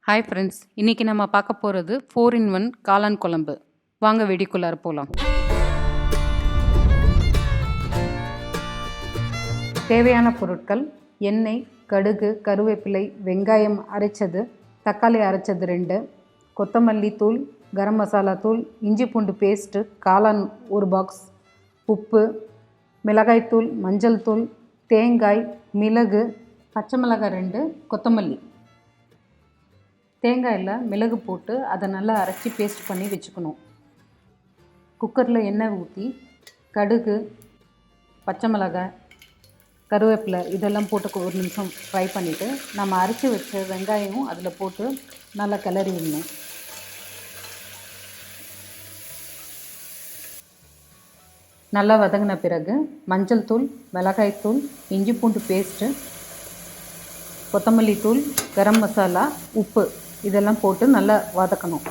Hi friends, இன்றைக்கி நம்ம பார்க்க போகிறது 4-in-1 காளான் குழம்பு. வாங்க வெடிக்குள்ளார போகலாம். தேவையான பொருட்கள்: எண்ணெய், கடுகு, கருவேப்பிலை, வெங்காயம் அரைச்சது, தக்காளி அரைச்சது 2, கொத்தமல்லி தூள், கரம் மசாலா தூள், இஞ்சி பூண்டு பேஸ்ட்டு, காளான் 1 பாக்ஸ், உப்பு, மிளகாய்த்தூள், மஞ்சள் தூள், தேங்காய், மிளகு, பச்சை மிளகாய் 2, கொத்தமல்லி. தேங்காயில் மிளகு போட்டு அதை நல்லா அரைச்சி பேஸ்ட் பண்ணி வச்சுக்கணும். குக்கரில் எண்ணெய் ஊற்றி கடுகு, பச்சை மிளகாய், கருவேப்பிலை இதெல்லாம் போட்டு 1 நிமிஷம் ஃப்ரை பண்ணிவிட்டு நம்ம அரைச்சி வச்ச வெங்காயம் அதில் போட்டு நல்லா கிளறி விடணும். நல்லா வதங்கின பிறகு மஞ்சள் தூள், மிளகாய் தூள், இஞ்சி பூண்டு பேஸ்ட்டு, கொத்தமல்லி தூள், கரம் மசாலா, உப்பு இதெல்லாம் போட்டு நல்லா வதக்கணும்.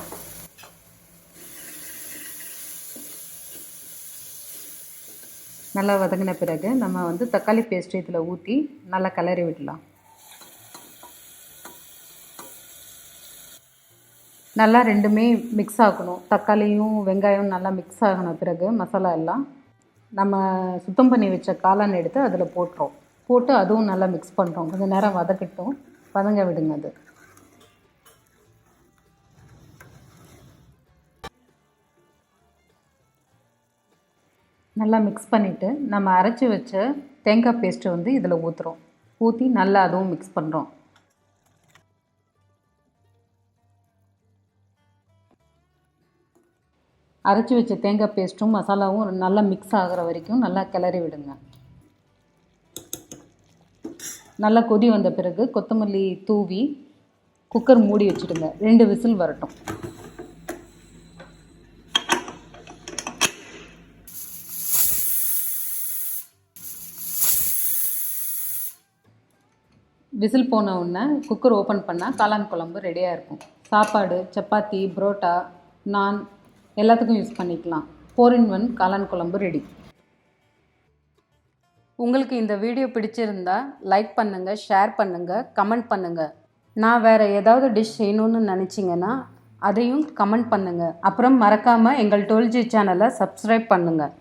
நல்லா வதங்கின பிறகு நம்ம தக்காளி பேஸ்ட்டு இதில் ஊற்றி நல்லா கிளறி விடலாம். நல்லா ரெண்டுமே மிக்ஸ் ஆகணும். தக்காளியும் வெங்காயம் நல்லா மிக்ஸ் ஆகின பிறகு மசாலா எல்லாம் நம்ம சுத்தம் பண்ணி வச்ச காளான் எடுத்து அதில் போட்டு அதுவும் நல்லா மிக்ஸ் பண்ணுறோம். கொஞ்சம் நேரம் வதங்க விடுங்க. அது நல்லா மிக்ஸ் பண்ணிவிட்டு நம்ம அரைச்சி வச்ச தேங்காய் பேஸ்ட்டு இதில் ஊற்றி நல்லா அதுவும் மிக்ஸ் பண்ணுறோம். அரைச்சி வச்ச தேங்காய் பேஸ்ட்டும் மசாலாவும் நல்லா மிக்ஸ் ஆகிற வரைக்கும் நல்லா கிளறி விடுங்க. நல்லா கொதி வந்த பிறகு கொத்தமல்லி தூவி குக்கர் மூடி வச்சுடுங்க. 2 விசில் வரட்டும். விசில் போன உடனே குக்கர் ஓப்பன் பண்ணால் காளான் குழம்பு ரெடியாக இருக்கும். சாப்பாடு, சப்பாத்தி, புரோட்டா, நான் எல்லாத்துக்கும் யூஸ் பண்ணிக்கலாம். 4-in-1 காளான் குழம்பு ரெடி. உங்களுக்கு இந்த வீடியோ பிடிச்சிருந்தா லைக் பண்ணுங்கள், ஷேர் பண்ணுங்கள், கமெண்ட் பண்ணுங்கள். நான் வேறு ஏதாவது டிஷ் செய்யணுன்னு நினச்சிங்கன்னா அதையும் கமெண்ட் பண்ணுங்கள். அப்புறம் மறக்காமல் எங்கள் 12G சேனலை சப்ஸ்கிரைப் பண்ணுங்கள்.